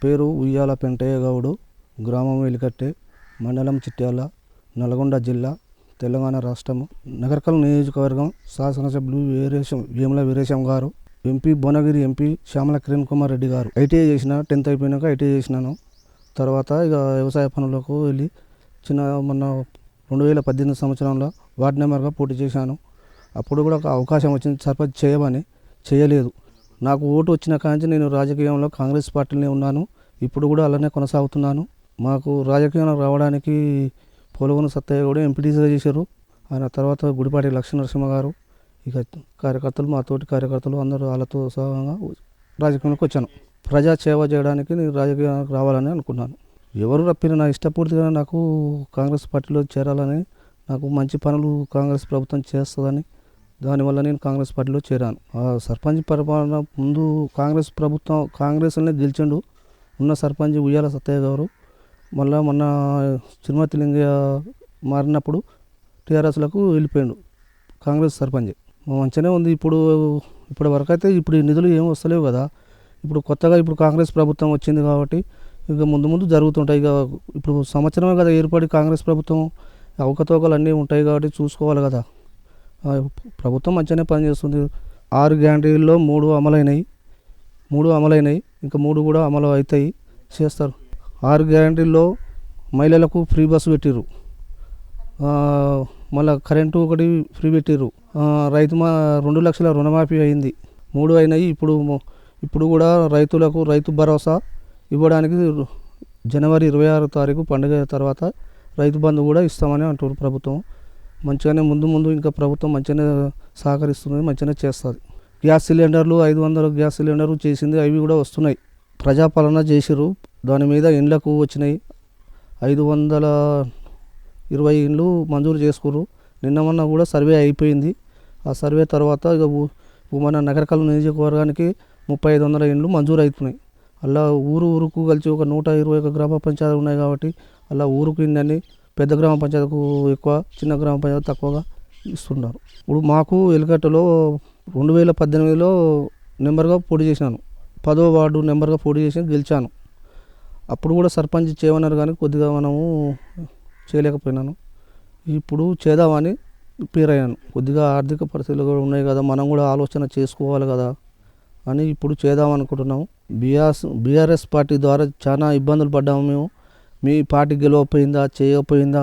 పేరు ఉయ్యాల పెంటయ్య గౌడు, గ్రామం వెలికట్టే, మండలం చిట్యాల, నల్గొండ జిల్లా, తెలంగాణ రాష్ట్రం. నగర్కల్ నియోజకవర్గం శాసనసభ్యులు వేముల వీరేశం గారు, ఎంపీ భువనగిరి ఎంపీ శ్యామల కిరణ్ కుమార్ రెడ్డి గారు. ఐటీఐ చేసిన, 10th అయిపోయినాక ఐటీఐ చేసినాను. తర్వాత ఇక వ్యవసాయ పనులకు వెళ్ళి మొన్న 2018 సంవత్సరంలో వార్డు మెంబర్గా పోటీ చేశాను. అప్పుడు కూడా ఒక అవకాశం వచ్చింది సర్పంచ్ చేయమని, చేయలేదు. నాకు ఓటు వచ్చిన కాంచి నేను రాజకీయంలో కాంగ్రెస్ పార్టీలోనే ఉన్నాను. ఇప్పుడు కూడా అలానే కొనసాగుతున్నాను. మాకు రాజకీయంలో రావడానికి పోలగొన సత్తయ్య కూడా ఎంపీటీసీగా చేశారు. ఆయన తర్వాత గుడిపాటి లక్ష్మీనరసింహ గారు, ఇక కార్యకర్తలు, మా తోటి కార్యకర్తలు అందరూ వాళ్ళతో సహంగా రాజకీయంలోకి వచ్చాను. ప్రజా సేవ చేయడానికి నేను రాజకీయానికి రావాలని అనుకున్నాను. ఎవరు రప్పిన నా ఇష్టపూర్తిగా నాకు కాంగ్రెస్ పార్టీలో చేరాలని, నాకు మంచి పనులు కాంగ్రెస్ ప్రభుత్వం చేస్తుందని, దానివల్ల నేను కాంగ్రెస్ పార్టీలో చేరాను. సర్పంచ్ పరిపాలన ముందు కాంగ్రెస్ ప్రభుత్వం కాంగ్రెస్లోనే గెలిచిండు ఉన్న సర్పంచ్ ఉయ్యాల సత్తయ్య గారు. మళ్ళీ మొన్న చిరుమతి లింగయ్య మారినప్పుడు టీఆర్ఎస్లకు వెళ్ళిపోయాడు కాంగ్రెస్ సర్పంచ్. మంచిగానే ఉంది. ఇప్పటి వరకు అయితే ఇప్పుడు ఈ నిధులు ఏం వస్తలేవు కదా. ఇప్పుడు కొత్తగా కాంగ్రెస్ ప్రభుత్వం వచ్చింది కాబట్టి ఇక ముందు జరుగుతుంటాయి. ఇక ఇప్పుడు సంవత్సరమే కదా ఏర్పడి కాంగ్రెస్ ప్రభుత్వం, అవకతవకలు అన్నీ ఉంటాయి కాబట్టి చూసుకోవాలి కదా. ప్రభుత్వం మంచిగానే పనిచేస్తుంది. 6 గ్యారంటీల్లో 3 అమలైనాయి, ఇంకా 3 కూడా అమలు అవుతాయి, చేస్తారు. 6 గ్యారంటీల్లో మహిళలకు ఫ్రీ బస్సు పెట్టిర్రు, మళ్ళీ కరెంటు ఒకటి ఫ్రీ పెట్టిర్రు, 2 లక్షల రుణమాఫీ అయింది, 3 అయినాయి. ఇప్పుడు కూడా రైతు భరోసా ఇవ్వడానికి జనవరి 26వ తారీఖు పండుగ తర్వాత రైతు బంధు కూడా ఇస్తామని అంటారు ప్రభుత్వం. మంచిగానే ముందు ఇంకా ప్రభుత్వం మంచిగానే సహకరిస్తుంది, మంచిగానే చేస్తుంది. గ్యాస్ సిలిండర్లు 500 గ్యాస్ సిలిండర్లు చేసింది, అవి కూడా వస్తున్నాయి. ప్రజాపాలన చేసిర్రు, దాని మీద ఇండ్లకు వచ్చినాయి. 520 ఇండ్లు మంజూరు చేసుకుర్రు. మొన్న కూడా సర్వే అయిపోయింది. ఆ సర్వే తర్వాత ఇక మన నగరకల్ నియోజకవర్గానికి 3500 ఇండ్లు మంజూరు అవుతున్నాయి. అలా ఊరుకు కలిసి ఒక 121 గ్రామ పంచాయతీలు ఉన్నాయి కాబట్టి అలా ఊరుకు ఇన్ని, పెద్ద గ్రామ పంచాయతీకు ఎక్కువ, చిన్న గ్రామ పంచాయతీ తక్కువగా ఇస్తున్నారు. ఇప్పుడు మాకు ఎలికట్టలో 2018లో నెంబర్గా పోటీ చేసినాను. 10వ వార్డు నెంబర్గా పోటీ చేసి గెలిచాను. అప్పుడు కూడా సర్పంచ్ చేయమన్నారు కానీ కొద్దిగా మనము చేయలేకపోయినాను. ఇప్పుడు చేద్దామని ప్రిపేర్ అయ్యాను. కొద్దిగా ఆర్థిక పరిస్థితులు కూడా ఉన్నాయి కదా, మనం కూడా ఆలోచన చేసుకోవాలి కదా అని ఇప్పుడు చేద్దామనుకుంటున్నాము. బీఆర్ఎస్ పార్టీ ద్వారా చాలా ఇబ్బందులు పడ్డాము మేము. మీ పార్టీ గెలవకపోయిందా, చేయకపోయిందా,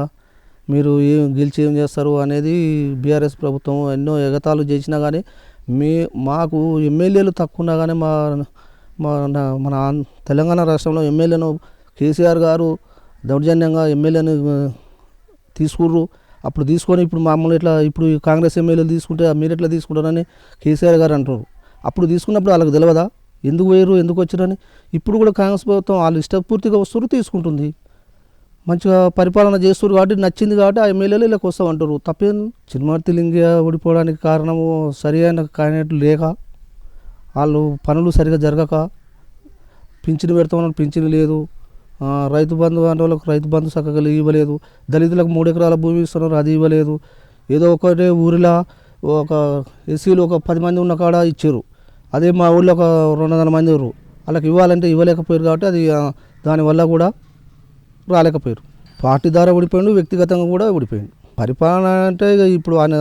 మీరు గెలిచి ఏం చేస్తారు అనేది బీఆర్ఎస్ ప్రభుత్వం ఎన్నో ఎగతాళాలు చేసినా కానీ మాకు ఎమ్మెల్యేలు తక్కువ ఉన్నా కానీ మన తెలంగాణ రాష్ట్రంలో ఎమ్మెల్యేను కేసీఆర్ గారు దౌర్జన్యంగా ఎమ్మెల్యేను తీసుకుర్రు. అప్పుడు తీసుకొని ఇప్పుడు మామూలు ఇప్పుడు కాంగ్రెస్ ఎమ్మెల్యేలు తీసుకుంటే మీరు ఎట్లా తీసుకుంటారని కేసీఆర్ గారు అంటారు. అప్పుడు తీసుకున్నప్పుడు వాళ్ళకి తెలియదా ఎందుకు పోయారు, ఎందుకు వచ్చారని? ఇప్పుడు కూడా కాంగ్రెస్ ప్రభుత్వం వాళ్ళు ఇష్టపూర్తిగా వస్తారు, తీసుకుంటుంది, మంచిగా పరిపాలన చేస్తారు కాబట్టి నచ్చింది కాబట్టి ఆ ఎమ్మెల్యేలు ఇలా వస్తామంటారు. తప్పేం? చిరుమతి లింగయ్య ఓడిపోవడానికి కారణము సరి అయిన క్యాండిడేట్ లేక, వాళ్ళు పనులు సరిగా జరగక, పింఛను పెడతామని పింఛను లేదు, రైతు బంధు వాళ్ళకి రైతు బంధు చక్కగా ఇవ్వలేదు, దళితులకు 3 ఎకరాల భూమి ఇస్తున్నారు, అది ఇవ్వలేదు. ఏదో ఒకటే ఊరిలో ఒక ఎస్సీలు ఒక 10 మంది ఉన్న కాడ ఇచ్చారు, అదే మా ఊళ్ళో ఒక 200 మంది ఉన్నారు, వాళ్ళకి ఇవ్వాలంటే ఇవ్వలేకపోయారు కాబట్టి అది దానివల్ల కూడా రాలేకపోయారు. పార్టీ ద్వారా ఓడిపోయిండు, వ్యక్తిగతంగా కూడా ఓడిపోయిండు. పరిపాలన అంటే ఇప్పుడు ఆయన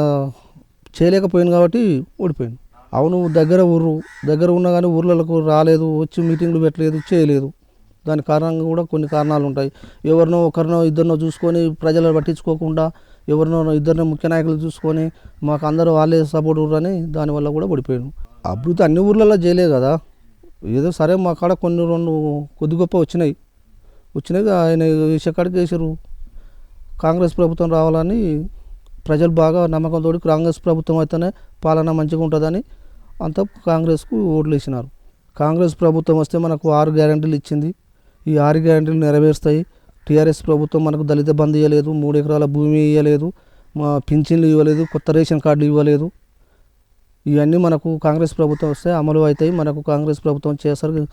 చేయలేకపోయింది కాబట్టి ఓడిపోయింది. అవును, దగ్గర ఉన్నా కానీ ఊర్లకు రాలేదు, వచ్చి మీటింగ్లు పెట్టలేదు, చేయలేదు. దాని కారణంగా కూడా కొన్ని కారణాలు ఉంటాయి. ఒకరినో ఇద్దరినో చూసుకొని ప్రజలను పట్టించుకోకుండా ఇద్దరినో ముఖ్య నాయకులు చూసుకొని మాకు అందరూ వాళ్ళే సపోర్ట్ అని దానివల్ల కూడా ఓడిపోయాడు. అభివృద్ధి అన్ని ఊర్లలో చేయలేదు కదా, ఏదో సరే మా కాడ కొన్ని కొద్ది గొప్ప వచ్చినాయి. ఆయన వేసేకాడికి వేసారు. కాంగ్రెస్ ప్రభుత్వం రావాలని ప్రజలు బాగా నమ్మకంతో కాంగ్రెస్ ప్రభుత్వం అయితేనే పాలన మంచిగా ఉంటుందని అంతా కాంగ్రెస్కు ఓట్లు వేసినారు. కాంగ్రెస్ ప్రభుత్వం వస్తే మనకు 6 గ్యారంటీలు ఇచ్చింది. ఈ 6 గ్యారంటీలు నెరవేరుస్తాయి. టీఆర్ఎస్ ప్రభుత్వం మనకు దళిత బంధు ఇవ్వలేదు, 3 ఎకరాల భూమి ఇవ్వలేదు, మా పింఛన్లు ఇవ్వలేదు, కొత్త రేషన్ కార్డులు ఇవ్వలేదు. ఇవన్నీ మనకు కాంగ్రెస్ ప్రభుత్వం వస్తే అమలు అవుతాయి. మనకు కాంగ్రెస్ ప్రభుత్వం చేస్తారు.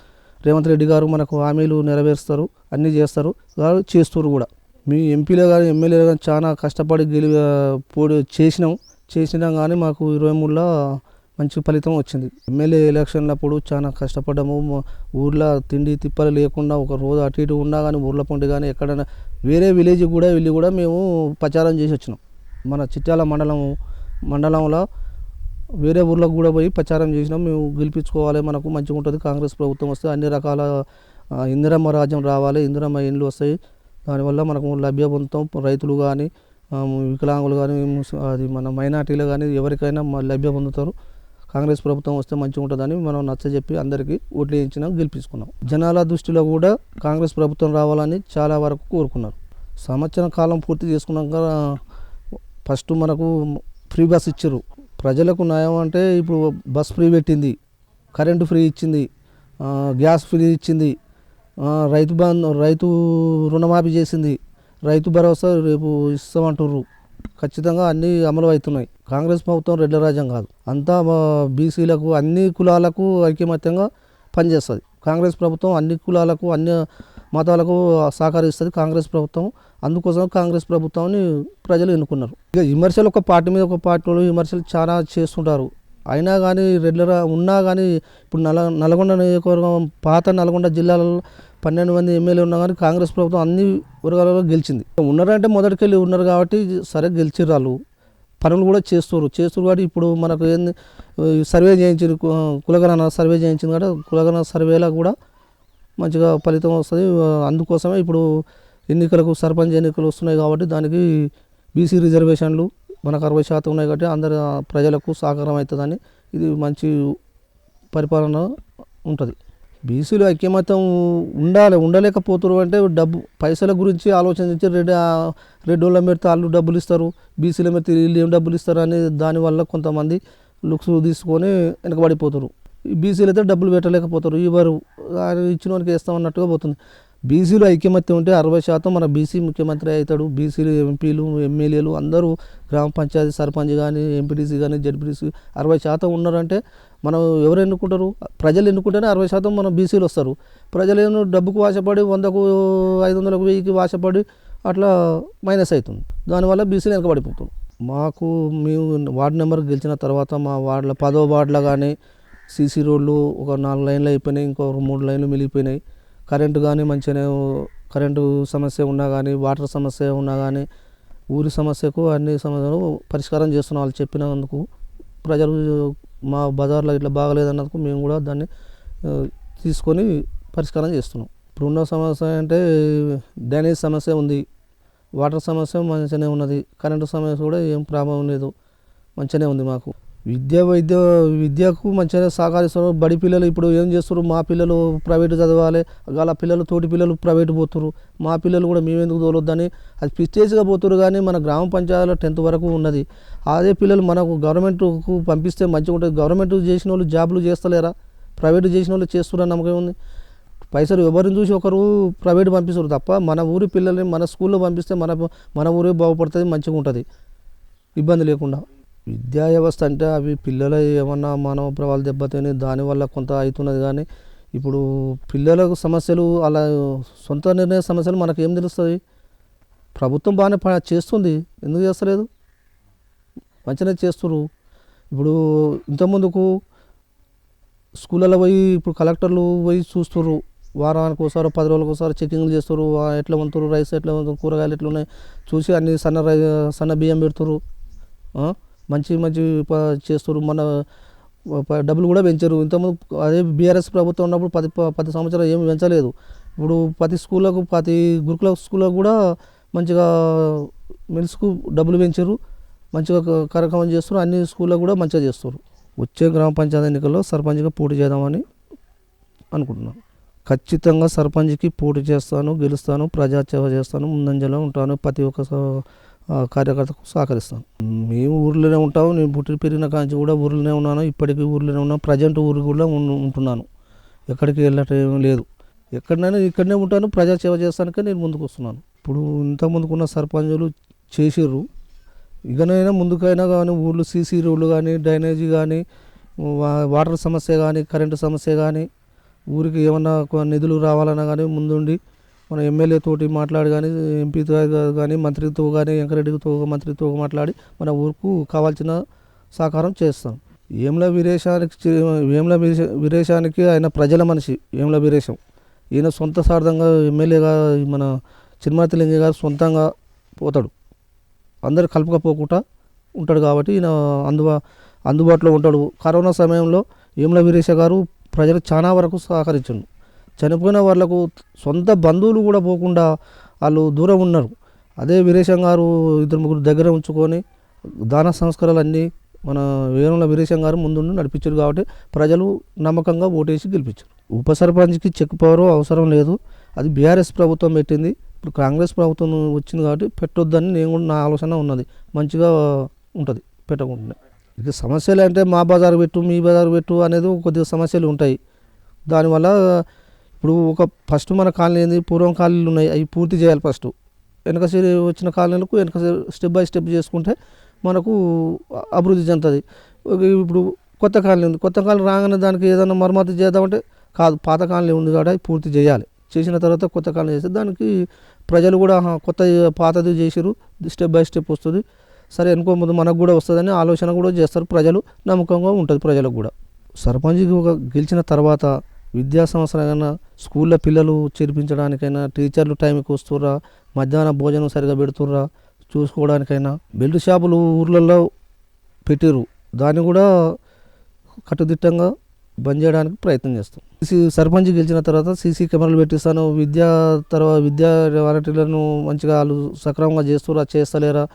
రేవంత్ రెడ్డి గారు మనకు హామీలు నెరవేరుస్తారు, అన్నీ చేస్తారు, చేస్తారు కూడా. మీ ఎంపీలో కానీ ఎమ్మెల్యేలో కానీ చాలా కష్టపడి పోటీ చేసినాం కానీ మాకు 23లో మంచి ఫలితం వచ్చింది. ఎమ్మెల్యే ఎలక్షన్లప్పుడు చాలా కష్టపడ్డాము. ఊర్లో తిండి తిప్పలు లేకుండా ఒక రోజు అటు ఇటు ఉన్నా కానీ ఊర్ల పొంటి కానీ ఎక్కడైనా వేరే విలేజ్ కూడా వెళ్ళి కూడా మేము ప్రచారం చేసి వచ్చినాం. మన చిట్యాల మండలంలో వేరే ఊర్లకు కూడా పోయి ప్రచారం చేసినాం. మేము గెలిపించుకోవాలి, మనకు మంచిగా ఉంటుంది, కాంగ్రెస్ ప్రభుత్వం వస్తే అన్ని రకాల ఇందిరమ్మ రాజ్యం రావాలి, ఇందిరమ్మ ఇండ్లు వస్తాయి, దానివల్ల మనకు లభ్య పొందుతాం. రైతులు కానీ వికలాంగులు కానీ అది మన మైనార్టీలు కానీ ఎవరికైనా లభ్య పొందుతారు. కాంగ్రెస్ ప్రభుత్వం వస్తే మంచిగా ఉంటుందని మనం నచ్చజెప్పి అందరికీ ఓట్లు వేయించినాం, గెలిపించుకున్నాం. జనాల దృష్టిలో కూడా కాంగ్రెస్ ప్రభుత్వం రావాలని చాలా వరకు కోరుకున్నారు. సంవత్సరం కాలం పూర్తి చేసుకున్నాక ఫస్ట్ మనకు ఫ్రీ బస్ ఇచ్చారు. ప్రజలకు న్యాయం అంటే ఇప్పుడు బస్ ఫ్రీ పెట్టింది, కరెంటు ఫ్రీ ఇచ్చింది, గ్యాస్ ఫ్రీ ఇచ్చింది, రైతు రుణమాఫీ చేసింది, రైతు భరోసా రేపు ఇస్తామంటుర్రు. ఖచ్చితంగా అన్నీ అమలు అవుతున్నాయి. కాంగ్రెస్ ప్రభుత్వం రెడ్ల రాజ్యం కాదు, అంతా బీసీలకు అన్ని కులాలకు ఐకమత్యంగా పనిచేస్తుంది. కాంగ్రెస్ ప్రభుత్వం అన్ని కులాలకు అన్ని మతాలకు సహకరిస్తుంది కాంగ్రెస్ ప్రభుత్వం. అందుకోసం కాంగ్రెస్ ప్రభుత్వాన్ని ప్రజలు ఎన్నుకున్నారు. ఇక విమర్శలు ఒక పార్టీ మీద ఒక పార్టీ విమర్శలు చాలా చేస్తుంటారు. అయినా కానీ రెడ్లర్ ఉన్నా కానీ ఇప్పుడు నల్గొండ నియోజకవర్గం పాత నల్గొండ జిల్లాలో 12 మంది ఎమ్మెల్యే ఉన్నా కానీ కాంగ్రెస్ ప్రభుత్వం అన్ని వర్గాలలో గెలిచింది. ఉన్నారంటే మొదటికెళ్ళి ఉన్నారు కాబట్టి సరే గెలిచిర్రు. వాళ్ళు పనులు కూడా చేస్తారు కాబట్టి ఇప్పుడు మనకు ఏంది సర్వే చేయించారు, కులగణన సర్వే చేయించింది కాబట్టి కులగణన సర్వేలో కూడా మంచిగా ఫలితం వస్తుంది. అందుకోసమే ఇప్పుడు ఎన్నికలకు సర్పంచ్ ఎన్నికలు వస్తున్నాయి కాబట్టి దానికి బీసీ రిజర్వేషన్లు మనకు 60% ఉన్నాయి కాబట్టి అందరి ప్రజలకు సహకారం అవుతుందని ఇది మంచి పరిపాలన ఉంటుంది. బీసీలు ఐక్యమత్యం ఉండలేకపోతారు అంటే పైసల గురించి ఆలోచించి రెడ్డోళ్ళ మీద వాళ్ళు డబ్బులు ఇస్తారు, బీసీల మీద వీళ్ళు ఏం డబ్బులు ఇస్తారు అని దానివల్ల కొంతమంది లుక్స్ తీసుకొని వెనకబడిపోతారు. ఈ బీసీలు అయితే డబ్బులు పెట్టలేకపోతారు, ఇవ్వరు, ఇచ్చిన వానికి వేస్తామన్నట్టుగా పోతుంది. బీసీలు ఐక్యమత్యం ఉంటే 60% మన బీసీ ముఖ్యమంత్రి అవుతాడు. బీసీలు ఎంపీలు ఎమ్మెల్యేలు అందరూ గ్రామ పంచాయతీ సర్పంచ్ కానీ ఎంపీటీసీ కానీ జడ్పీటీసీ 60% ఉన్నారంటే మనం ఎవరు ఎన్నుకుంటారు? ప్రజలు ఎన్నుకుంటేనే 60% మన బీసీలు వస్తారు. ప్రజలు ఏమో డబ్బుకు వాసపడి 100కు 500కు 1000కి వాసపడి అట్లా మైనస్ అవుతుంది. దానివల్ల బీసీలు వెనకబడిపోతుంది. మేము వార్డు నెంబర్ గెలిచిన తర్వాత మా వార్డులో 10వ వార్డులో కానీ సీసీ రోడ్లు ఒక 4 లైన్లు అయిపోయినాయి, ఇంకో 3 లైన్లు మిగిలిపోయినాయి. కరెంటు కానీ మంచిగానే కరెంటు సమస్య ఉన్నా కానీ వాటర్ సమస్య ఉన్నా కానీ ఊరి సమస్యకు అన్ని సమస్యలు పరిష్కారం చేస్తున్నాం. వాళ్ళు చెప్పినందుకు ప్రజలు మా బజార్లో ఇట్లా బాగలేదన్నందుకు మేము కూడా దాన్ని తీసుకొని పరిష్కారం చేస్తున్నాం. ఇప్పుడున్న సమస్య అంటే డ్రైనేజ్ సమస్య ఉంది, వాటర్ సమస్య మంచిగానే ఉన్నది, కరెంటు సమస్య కూడా ఏం ప్రాబ్లం లేదు, మంచిగానే ఉంది. మాకు విద్యకు మంచిగా సహకరిస్తున్నారు. బడి పిల్లలు ఇప్పుడు ఏం చేస్తారు, మా పిల్లలు ప్రైవేటు చదవాలి, వాళ్ళ పిల్లలు తోటి పిల్లలు ప్రైవేటు పోతున్నారు, మా పిల్లలు కూడా మేమెందుకు తోలొద్దని అది ప్రిస్టేజ్గా పోతున్నారు. కానీ మన గ్రామ పంచాయతీలో 10th వరకు ఉన్నది. అదే పిల్లలు మనకు గవర్నమెంట్కు పంపిస్తే మంచిగా ఉంటుంది. గవర్నమెంట్ చేసిన వాళ్ళు జాబులు చేస్తలేరా? ప్రైవేటు చేసిన వాళ్ళు చేస్తున్నారని నమ్మకం ఉంది. పైసలు ఎవరిని చూసి ఒకరు ప్రైవేటు పంపిస్తారు తప్ప మన ఊరి పిల్లల్ని మన స్కూల్లో పంపిస్తే మన ఊరే బాగుపడుతుంది, మంచిగా ఉంటుంది, ఇబ్బంది లేకుండా. విద్యా వ్యవస్థ అంటే అవి పిల్లలు ఏమన్నా మానవ ప్రభావాలు దెబ్బతిని దానివల్ల కొంత అవుతున్నది. కానీ ఇప్పుడు పిల్లలకు సమస్యలు అలా సొంత నిర్ణయ సమస్యలు మనకు ఏం తెలుస్తుంది? ప్రభుత్వం బాగానే చేస్తుంది, ఎందుకు చేస్తలేదు? మంచిగానే చేస్తున్నారు. ఇప్పుడు ఇంతకుముందుకు స్కూళ్ళలో పోయి ఇప్పుడు కలెక్టర్లు పోయి చూస్తున్నారు, వారానికి ఒకసారి 10 రోజులకు ఒకసారి చెకింగ్లు చేస్తారు, ఎట్లా వంతురు రైస్ ఎట్లా వంతురు కూరగాయలు ఎట్లా ఉన్నాయి చూసి అన్ని సన్న బియ్యం పెడుతురు, మంచి చేస్తారు. మన డబ్బులు కూడా పెంచారు. ఇంతకుముందు అదే బీఆర్ఎస్ ప్రభుత్వం ఉన్నప్పుడు 10 సంవత్సరాలు ఏమి పెంచలేదు. ఇప్పుడు ప్రతి స్కూళ్ళకు ప్రతి గురుకుల స్కూళ్ళకు కూడా మంచిగా మిల్స్కు డబ్బులు పెంచారు, మంచిగా కార్యక్రమం చేస్తారు. అన్ని స్కూళ్ళకు కూడా మంచిగా చేస్తారు. వచ్చే గ్రామ పంచాయతీ ఎన్నికల్లో సర్పంచ్గా పోటీ చేద్దామని అనుకుంటున్నాను. ఖచ్చితంగా సర్పంచ్కి పోటీ చేస్తాను, గెలుస్తాను, ప్రజాసేవ చేస్తాను, ముందంజలో ఉంటాను, ప్రతి ఒక్క కార్యకర్తకు సహకరిస్తాను. మేము ఊర్లోనే ఉంటాము. నేను పుట్టి పెరిగిన కాంచి కూడా ఊర్లోనే ఉన్నాను, ఇప్పటికీ ఊర్లోనే ఉన్నాను. ప్రజెంట్ ఊరు కూడా ఉంటున్నాను, ఎక్కడికి వెళ్ళటం లేదు. ఎక్కడైనా ఇక్కడనే ఉంటాను, ప్రజాసేవ చేస్తానికే నేను ముందుకు వస్తున్నాను. ఇప్పుడు ఇంత ముందుకున్న సర్పంచులు చేసిర్రు, ఇకనైనా ముందుకైనా కానీ ఊళ్ళో సీసీ రోడ్లు కానీ డ్రైనేజీ కానీ వాటర్ సమస్య కానీ కరెంటు సమస్య కానీ ఊరికి ఏమన్నా నిధులు రావాలన్నా కానీ ముందుండి మన ఎమ్మెల్యే తోటి మాట్లాడి కానీ ఎంపీతో కానీ మంత్రితో కానీ వెంకరెడ్డితో మంత్రితో మాట్లాడి మన ఊరుకు కావాల్సిన సహకారం చేస్తాం. వేముల వీరేశానికి ఆయన ప్రజల మనిషి వేముల వీరేశం. ఈయన సొంత సార్థంగా ఎమ్మెల్యేగా మన చిన్మతిలింగ గారు సొంతంగా పోతాడు, అందరు కలుపుకపోకుండా ఉంటాడు కాబట్టి ఈయన అందుబాటులో ఉంటాడు. కరోనా సమయంలో వేముల వీరేశ గారు ప్రజలకు చాలా వరకు సహకరించాడు. చనిపోయిన వాళ్ళకు సొంత బంధువులు కూడా పోకుండా వాళ్ళు దూరం ఉన్నారు. అదే వీరేశం గారు 2-3 దగ్గర ఉంచుకొని దాన సంస్కారాలు అన్నీ మన వేముల వీరేశం గారు ముందుండి నడిపించారు కాబట్టి ప్రజలు నమ్మకంగా ఓటేసి గెలిపించారు. ఉప సర్పంచ్కి చెక్ పవర్ అవసరం లేదు, అది బీఆర్ఎస్ ప్రభుత్వం పెట్టింది. ఇప్పుడు కాంగ్రెస్ ప్రభుత్వం వచ్చింది కాబట్టి పెట్టొద్దని నేను కూడా నా ఆలోచన ఉన్నది. మంచిగా ఉంటుంది పెట్టకుండా. ఇక సమస్యలు అంటే మా బజారు పెట్టు మీ బజారు పెట్టు అనేది కొద్దిగా సమస్యలు ఉంటాయి. దానివల్ల ఇప్పుడు ఫస్ట్ మన కాలనీ ఏంది, పూర్వం కాలనీలు ఉన్నాయి, అవి పూర్తి చేయాలి. ఫస్ట్ వెనక వచ్చిన కాలనీలకు వెనక స్టెప్ బై స్టెప్ చేసుకుంటే మనకు అభివృద్ధి చెందుతుంది. ఇప్పుడు కొత్త కాలనీ ఉంది, కొత్త కాలనీ రాగానే దానికి ఏదైనా మరమ్మతు చేద్దామంటే కాదు, పాత కాలనీ ఉంది కాబట్టి అది పూర్తి చేయాలి. చేసిన తర్వాత కొత్త కాలనీ చేస్తే దానికి ప్రజలు కూడా కొత్త పాతది చేసిరు, స్టెప్ బై స్టెప్ వస్తుంది, సరే అనుకో ముందు మనకు కూడా వస్తుందని ఆలోచన కూడా చేస్తారు. ప్రజలు నమ్మకంగా ఉంటుంది ప్రజలకు కూడా. సర్పంచ్ గెలిచిన తర్వాత విద్యా సంవత్సరాలైనా స్కూల్లో పిల్లలు చేర్పించడానికైనా టీచర్లు టైంకి వస్తుర్రా, మధ్యాహ్న భోజనం సరిగా పెడుతుర్రా చూసుకోవడానికైనా బెల్ట్ షాపులు ఊర్లలో పెట్టిర్రు, దాన్ని కూడా కట్టుదిట్టంగా బంద్ చేయడానికి ప్రయత్నం చేస్తాం. సర్పంచ్ గెలిచిన తర్వాత సీసీ కెమెరాలు పెట్టిస్తాను, విద్యా వాలంటీర్లను మంచిగా వాళ్ళు సక్రమంగా చేస్తలేరా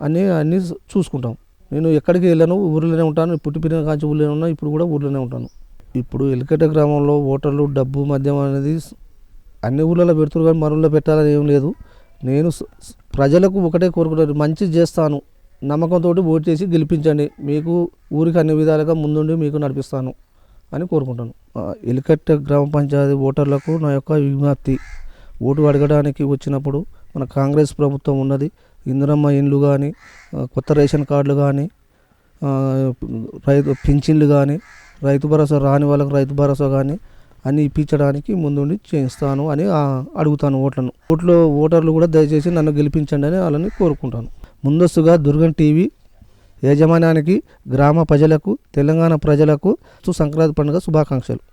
అన్నీ చూసుకుంటాం. నేను ఎక్కడికి వెళ్ళాను, ఊర్లోనే ఉంటాను. పుట్టిపిన కాంచి ఊళ్ళోనే ఉన్నా, ఇప్పుడు కూడా ఊర్లోనే ఉంటాను. ఇప్పుడు ఎలికట్ట గ్రామంలో ఓటర్లు డబ్బు మద్యం అనేది అన్ని ఊళ్ళలో పెడుతున్నారు కానీ మన ఊళ్ళో పెట్టాలని ఏం లేదు. నేను ప్రజలకు ఒకటే కోరుకుంటాను, మంచి చేస్తాను, నమ్మకంతో ఓటు చేసి గెలిపించండి, మీకు ఊరికి అన్ని విధాలుగా ముందుండి మీకు నడిపిస్తాను అని కోరుకుంటాను. ఎలికట్ట గ్రామ పంచాయతీ ఓటర్లకు నా యొక్క విజ్ఞప్తి, ఓటు అడగడానికి వచ్చినప్పుడు మన కాంగ్రెస్ ప్రభుత్వం ఉన్నది, ఇందిరమ్మ ఇండ్లు కానీ, కొత్త రేషన్ కార్డులు కానీ, పింఛన్లు కానీ, రైతు భరోసా రాని వాళ్ళకు రైతు భరోసా కానీ అన్నీ ఇప్పించడానికి ముందుండి చేయిస్తాను అని అడుగుతాను ఓటర్లు కూడా దయచేసి నన్ను గెలిపించండి అని వాళ్ళని కోరుకుంటాను. ముందస్తుగా దుర్గం టీవీ యాజమాన్యానికి, గ్రామ ప్రజలకు, తెలంగాణ ప్రజలకు సంక్రాంతి పండుగ శుభాకాంక్షలు.